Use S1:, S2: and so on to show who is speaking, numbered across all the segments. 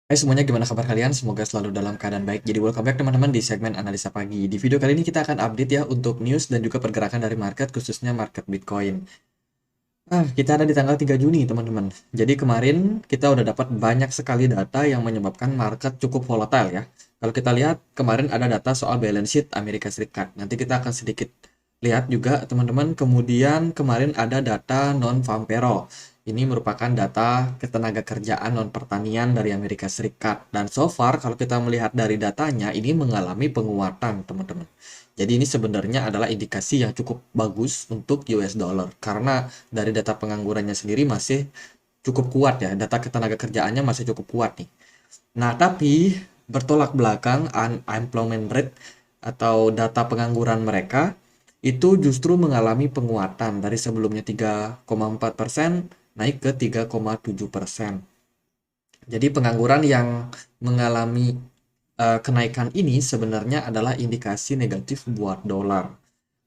S1: Hai semuanya, gimana kabar kalian? Semoga selalu dalam keadaan baik. Jadi welcome back teman-teman di segmen analisa pagi. Di video kali ini kita akan update ya untuk news dan juga pergerakan dari market, khususnya market Bitcoin. Kita ada di tanggal 3 Juni teman-teman. Jadi kemarin kita udah dapat banyak sekali data yang menyebabkan market cukup volatile ya. Kalau kita lihat kemarin ada data soal balance sheet Amerika Serikat. Nanti kita akan sedikit lihat juga teman-teman. Kemudian kemarin ada data non-farm payroll. Ini merupakan data ketenaga kerjaan non pertanian dari Amerika Serikat. Dan so far kalau kita melihat dari datanya ini mengalami penguatan teman-teman. Jadi ini sebenarnya adalah indikasi yang cukup bagus untuk US dollar karena dari data penganggurannya sendiri masih cukup kuat ya, data ketenaga kerjaannya masih cukup kuat nih. Nah, tapi bertolak belakang unemployment rate atau data pengangguran mereka itu justru mengalami penguatan dari sebelumnya 3,4% naik ke 3,7%. Jadi pengangguran yang mengalami kenaikan ini sebenarnya adalah indikasi negatif buat dolar.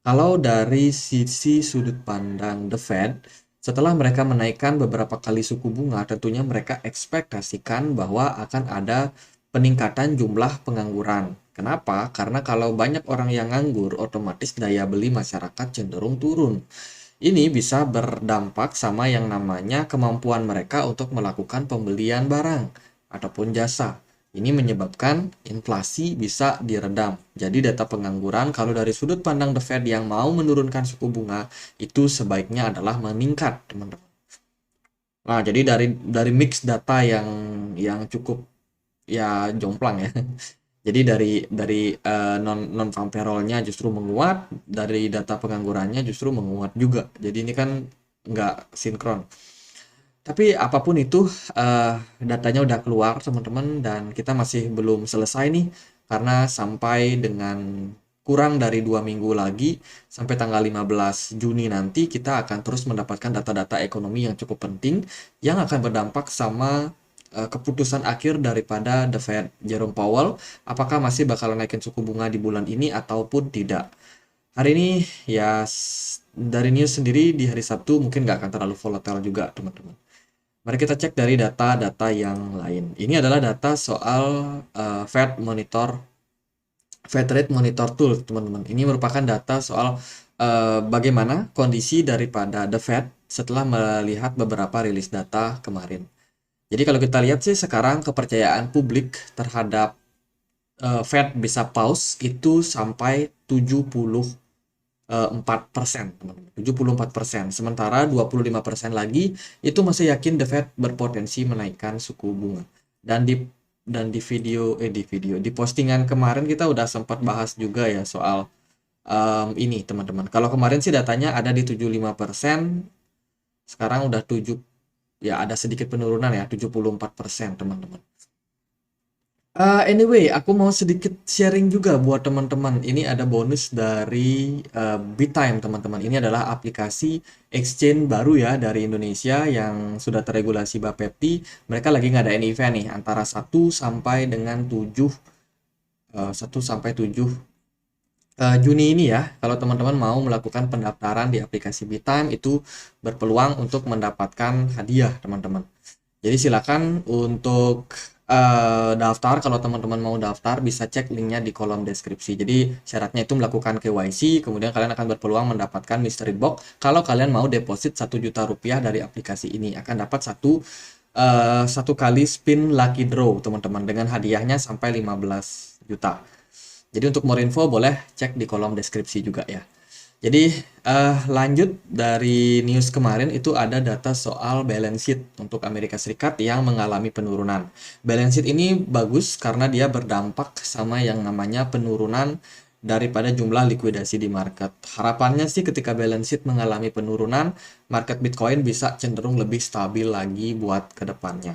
S1: Kalau dari sisi sudut pandang The Fed, setelah mereka menaikkan beberapa kali suku bunga, tentunya mereka ekspektasikan bahwa akan ada peningkatan jumlah pengangguran. Kenapa? Karena kalau banyak orang yang nganggur, otomatis daya beli masyarakat cenderung turun. Ini bisa berdampak sama yang namanya kemampuan mereka untuk melakukan pembelian barang ataupun jasa. Ini menyebabkan inflasi bisa diredam. Jadi data pengangguran kalau dari sudut pandang The Fed yang mau menurunkan suku bunga itu sebaiknya adalah meningkat, teman-teman. Nah, jadi dari mix data yang cukup ya jomplang ya. Jadi dari non farm payroll-nya justru menguat, dari data penganggurannya justru menguat juga. Jadi ini kan nggak sinkron. Tapi apapun itu, datanya udah keluar teman-teman dan kita masih belum selesai nih karena sampai dengan kurang dari 2 minggu lagi sampai tanggal 15 Juni nanti kita akan terus mendapatkan data-data ekonomi yang cukup penting yang akan berdampak sama keputusan akhir daripada The Fed Jerome Powell, apakah masih bakal naikin suku bunga di bulan ini ataupun tidak. Hari ini ya dari news sendiri di hari Sabtu mungkin nggak akan terlalu volatile juga teman-teman. Mari kita cek dari data-data yang lain. Ini adalah data soal Fed Rate Monitor Tool, teman-teman. Ini merupakan data soal bagaimana kondisi daripada The Fed setelah melihat beberapa rilis data kemarin. Jadi kalau kita lihat sih sekarang kepercayaan publik terhadap Fed bisa pause itu sampai 74%, teman-teman. 74%. Sementara 25% lagi itu masih yakin The Fed berpotensi menaikkan suku bunga. Dan di postingan kemarin kita udah sempat bahas juga ya soal ini teman-teman. Kalau kemarin sih datanya ada di 75%, sekarang udah 7, ya ada sedikit penurunan ya, 74% teman-teman. Anyway, aku mau sedikit sharing juga buat teman-teman. Ini ada bonus dari BitTime, teman-teman. Ini adalah aplikasi exchange baru ya dari Indonesia yang sudah terregulasi Bapepti. Mereka lagi ngadain event nih antara 1 sampai 7 Juni ini ya. Kalau teman-teman mau melakukan pendaftaran di aplikasi BitTime itu berpeluang untuk mendapatkan hadiah, teman-teman. Jadi silakan untuk daftar. Kalau teman-teman mau daftar bisa cek linknya di kolom deskripsi. Jadi syaratnya itu melakukan KYC, kemudian kalian akan berpeluang mendapatkan mystery box. Kalau kalian mau deposit 1 juta rupiah dari aplikasi ini akan dapat satu kali spin lucky draw teman-teman dengan hadiahnya sampai 15 juta. Jadi untuk more info boleh cek di kolom deskripsi juga ya. Jadi lanjut dari news kemarin itu ada data soal balance sheet untuk Amerika Serikat yang mengalami penurunan. Balance sheet ini bagus karena dia berdampak sama yang namanya penurunan daripada jumlah likuidasi di market. Harapannya sih ketika balance sheet mengalami penurunan, market Bitcoin bisa cenderung lebih stabil lagi buat kedepannya.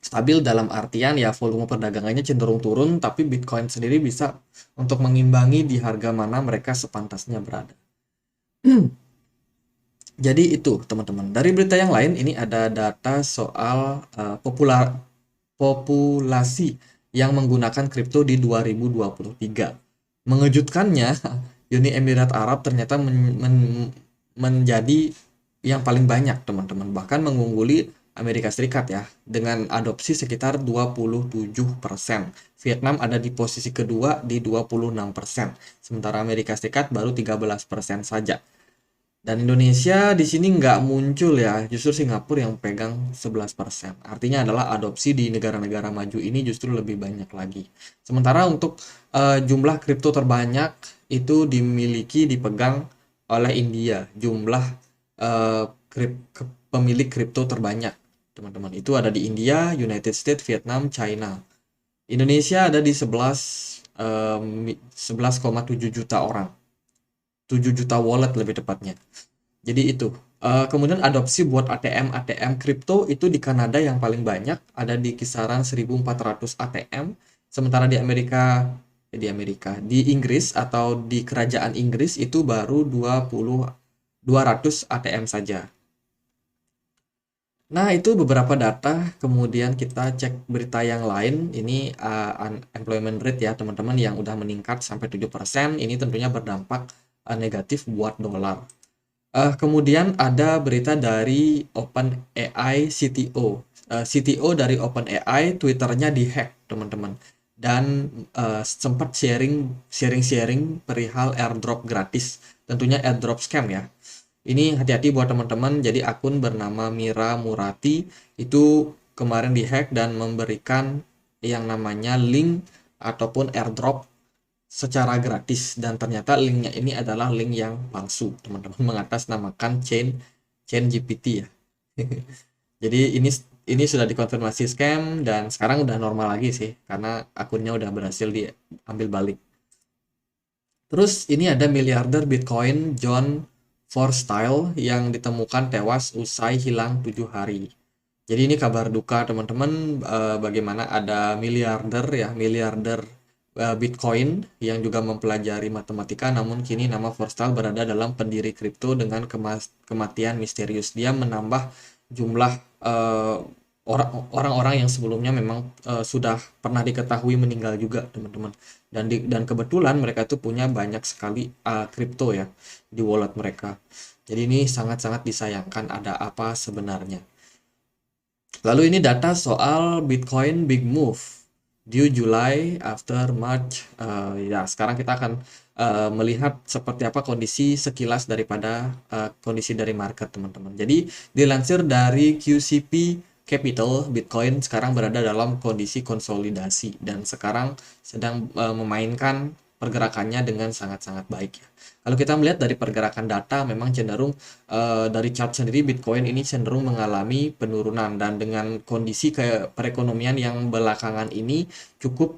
S1: Stabil dalam artian ya volume perdagangannya cenderung turun, tapi Bitcoin sendiri bisa untuk mengimbangi di harga mana mereka sepantasnya berada. Jadi itu teman-teman. Dari berita yang lain ini ada data soal populasi yang menggunakan kripto di 2023. Mengejutkannya, Uni Emirat Arab ternyata menjadi yang paling banyak teman-teman, bahkan mengungguli Amerika Serikat ya, dengan adopsi sekitar 27%. Vietnam ada di posisi kedua di 26%, sementara Amerika Serikat baru 13% saja. Dan Indonesia di sini nggak muncul ya, justru Singapura yang pegang 11%. Artinya adalah adopsi di negara-negara maju ini justru lebih banyak lagi. Sementara untuk jumlah kripto terbanyak itu dipegang oleh India. Jumlah eh, pemilik kripto terbanyak, teman-teman. Itu ada di India, United States, Vietnam, China. Indonesia ada di 11,7 juta orang. 7 juta wallet lebih tepatnya. Jadi itu. Kemudian adopsi buat ATM kripto itu di Kanada yang paling banyak, ada di kisaran 1.400 ATM. Sementara di Inggris atau di kerajaan Inggris itu baru 200 ATM saja. Nah, itu beberapa data. Kemudian kita cek berita yang lain. Ini unemployment rate ya, teman-teman, yang udah meningkat sampai 7%. Ini tentunya berdampak negatif buat dolar. Kemudian ada berita dari OpenAI CTO. CTO dari OpenAI, Twitternya dihack, teman-teman. Dan sempat sharing perihal airdrop gratis. Tentunya airdrop scam ya. Ini hati-hati buat teman-teman. Jadi akun bernama Mira Murati itu kemarin dihack dan memberikan yang namanya link ataupun airdrop secara gratis, dan ternyata linknya ini adalah link yang palsu, teman-teman, mengatasnamakan chain GPT ya. Jadi ini sudah dikonfirmasi scam dan sekarang udah normal lagi sih karena akunnya udah berhasil diambil balik. Terus ini ada miliarder Bitcoin John Forstall yang ditemukan tewas usai hilang 7 hari. Jadi ini kabar duka teman-teman, bagaimana ada miliarder Bitcoin yang juga mempelajari matematika, namun kini nama Forstall berada dalam pendiri kripto dengan kematian misterius. Dia menambah jumlah orang-orang yang sebelumnya memang sudah pernah diketahui meninggal juga, teman-teman. Dan kebetulan mereka itu punya banyak sekali kripto ya di wallet mereka. Jadi ini sangat-sangat disayangkan. Ada apa sebenarnya? Lalu ini data soal Bitcoin Big Move due July after March. Ya, sekarang kita akan melihat seperti apa kondisi sekilas daripada kondisi dari market, teman-teman. Jadi dilansir dari QCP Capital, Bitcoin sekarang berada dalam kondisi konsolidasi dan sekarang sedang memainkan pergerakannya dengan sangat-sangat baik ya. Kalau kita melihat dari pergerakan data, memang cenderung dari chart sendiri Bitcoin ini cenderung mengalami penurunan, dan dengan kondisi perekonomian yang belakangan ini cukup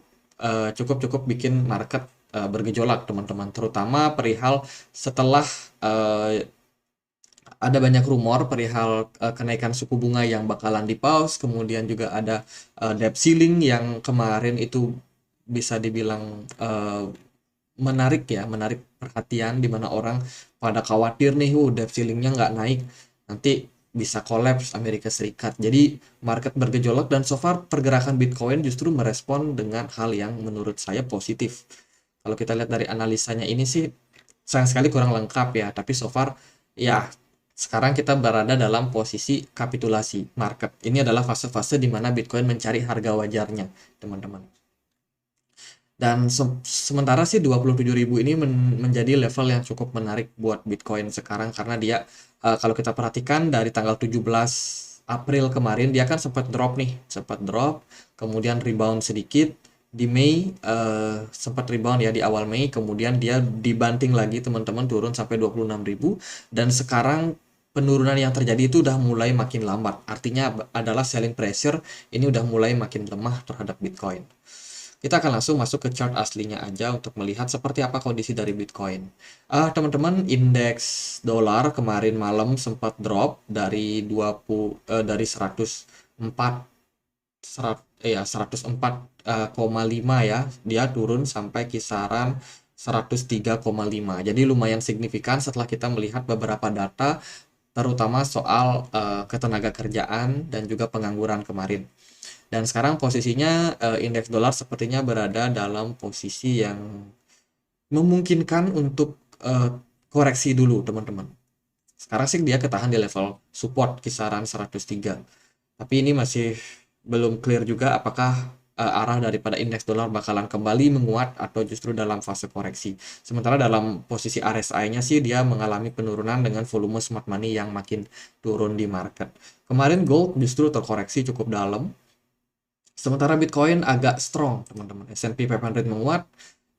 S1: bikin market bergejolak, teman-teman, terutama perihal setelah ada banyak rumor perihal kenaikan suku bunga yang bakalan di-pause, kemudian juga ada debt ceiling yang kemarin itu bisa dibilang menarik perhatian, di mana orang pada khawatir nih, debt ceilingnya nggak naik, nanti bisa collapse Amerika Serikat. Jadi market bergejolak dan so far pergerakan Bitcoin justru merespon dengan hal yang menurut saya positif. Kalau kita lihat dari analisanya ini sih sayang sekali kurang lengkap ya, tapi so far ya sekarang kita berada dalam posisi kapitulasi market. Ini adalah fase-fase di mana Bitcoin mencari harga wajarnya, teman-teman. Dan sementara sih 27.000 ini menjadi level yang cukup menarik buat Bitcoin sekarang, karena dia kalau kita perhatikan dari tanggal 17 April kemarin dia kan sempat drop, kemudian rebound sedikit di Mei, sempat rebound ya di awal Mei, kemudian dia dibanting lagi, teman-teman, turun sampai 26.000, dan sekarang penurunan yang terjadi itu udah mulai makin lambat. Artinya adalah selling pressure ini udah mulai makin lemah terhadap Bitcoin. Kita akan langsung masuk ke chart aslinya aja untuk melihat seperti apa kondisi dari Bitcoin. Teman-teman, indeks dolar kemarin malam sempat drop dari 104,5 ya. Dia turun sampai kisaran 103,5. Jadi lumayan signifikan setelah kita melihat beberapa data, terutama soal ketenaga kerjaan dan juga pengangguran kemarin. Dan sekarang posisinya indeks dolar sepertinya berada dalam posisi yang memungkinkan untuk koreksi dulu, teman-teman. Sekarang sih dia ketahan di level support kisaran 103. Tapi ini masih belum clear juga apakah arah daripada indeks dolar bakalan kembali menguat atau justru dalam fase koreksi. Sementara dalam posisi RSI-nya sih dia mengalami penurunan dengan volume smart money yang makin turun di market. Kemarin gold justru terkoreksi cukup dalam, sementara Bitcoin agak strong, teman-teman. S&P 500 menguat,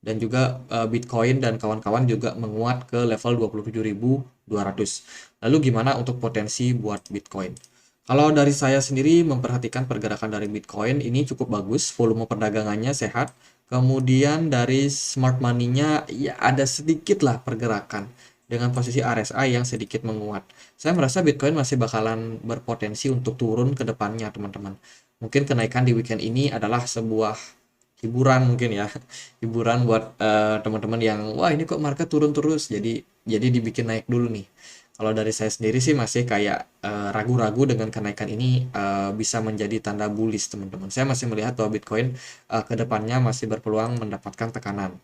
S1: dan juga Bitcoin dan kawan-kawan juga menguat ke level 27.200. Lalu gimana untuk potensi buat Bitcoin? Kalau dari saya sendiri memperhatikan pergerakan dari Bitcoin ini cukup bagus, volume perdagangannya sehat. Kemudian dari smart money-nya ya ada sedikit lah pergerakan dengan posisi RSI yang sedikit menguat. Saya merasa Bitcoin masih bakalan berpotensi untuk turun ke depannya, teman-teman. Mungkin kenaikan di weekend ini adalah sebuah hiburan mungkin ya. Hiburan buat teman-teman yang wah ini kok market turun terus, jadi dibikin naik dulu nih. Kalau dari saya sendiri sih masih kayak ragu-ragu dengan kenaikan ini bisa menjadi tanda bullish, teman-teman. Saya masih melihat bahwa Bitcoin ke depannya masih berpeluang mendapatkan tekanan.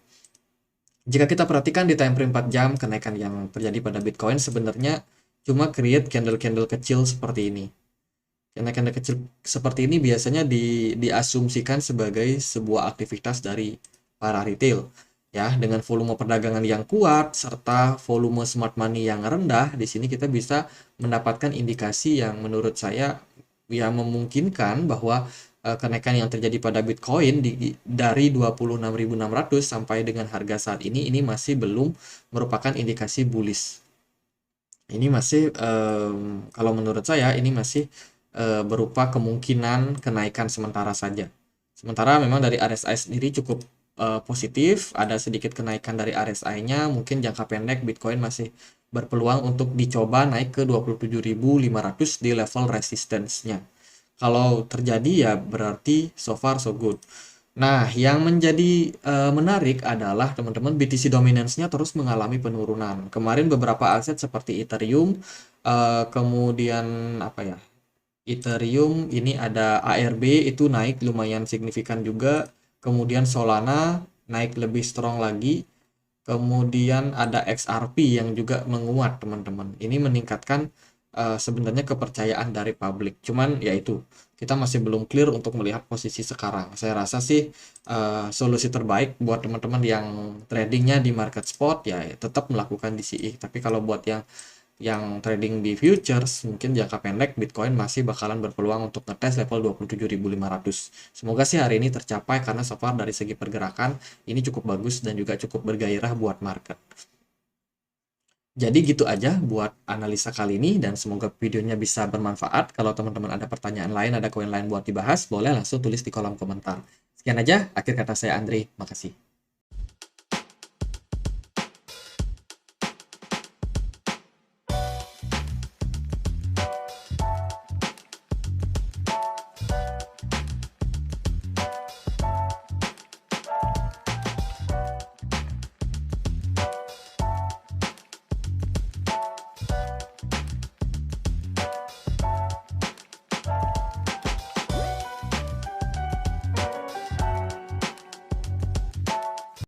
S1: Jika kita perhatikan di time frame 4 jam, kenaikan yang terjadi pada Bitcoin sebenarnya cuma create candle-candle kecil seperti ini. Candle-candle kecil seperti ini biasanya diasumsikan sebagai sebuah aktivitas dari para retail. Ya, dengan volume perdagangan yang kuat serta volume smart money yang rendah, di sini kita bisa mendapatkan indikasi yang menurut saya ya memungkinkan bahwa kenaikan yang terjadi pada Bitcoin dari 26.600 sampai dengan harga saat ini masih belum merupakan indikasi bullish. Ini masih kalau menurut saya ini masih berupa kemungkinan kenaikan sementara saja. Sementara memang dari RSI sendiri cukup positif, ada sedikit kenaikan dari RSI-nya, mungkin jangka pendek Bitcoin masih berpeluang untuk dicoba naik ke 27.500 di level resistance-nya. Kalau terjadi ya berarti so far so good. Nah, yang menjadi menarik adalah teman-teman BTC dominance-nya terus mengalami penurunan. Kemarin beberapa aset seperti Ethereum, kemudian apa ya? Ethereum ini ada ARB itu naik lumayan signifikan juga. Kemudian Solana naik lebih strong lagi. Kemudian ada XRP yang juga menguat, teman-teman. Ini meningkatkan sebenarnya kepercayaan dari publik. Cuman ya itu, kita masih belum clear untuk melihat posisi sekarang. Saya rasa sih solusi terbaik buat teman-teman yang tradingnya di market spot ya tetap melakukan DCE. Tapi kalau buat yang trading di futures, mungkin jangka pendek Bitcoin masih bakalan berpeluang untuk ngetes level 27.500. Semoga sih hari ini tercapai karena so far dari segi pergerakan ini cukup bagus dan juga cukup bergairah buat market. Jadi gitu aja buat analisa kali ini dan semoga videonya bisa bermanfaat. Kalau teman-teman ada pertanyaan lain, ada koin lain buat dibahas, boleh langsung tulis di kolom komentar. Sekian aja, akhir kata saya Andre, makasih.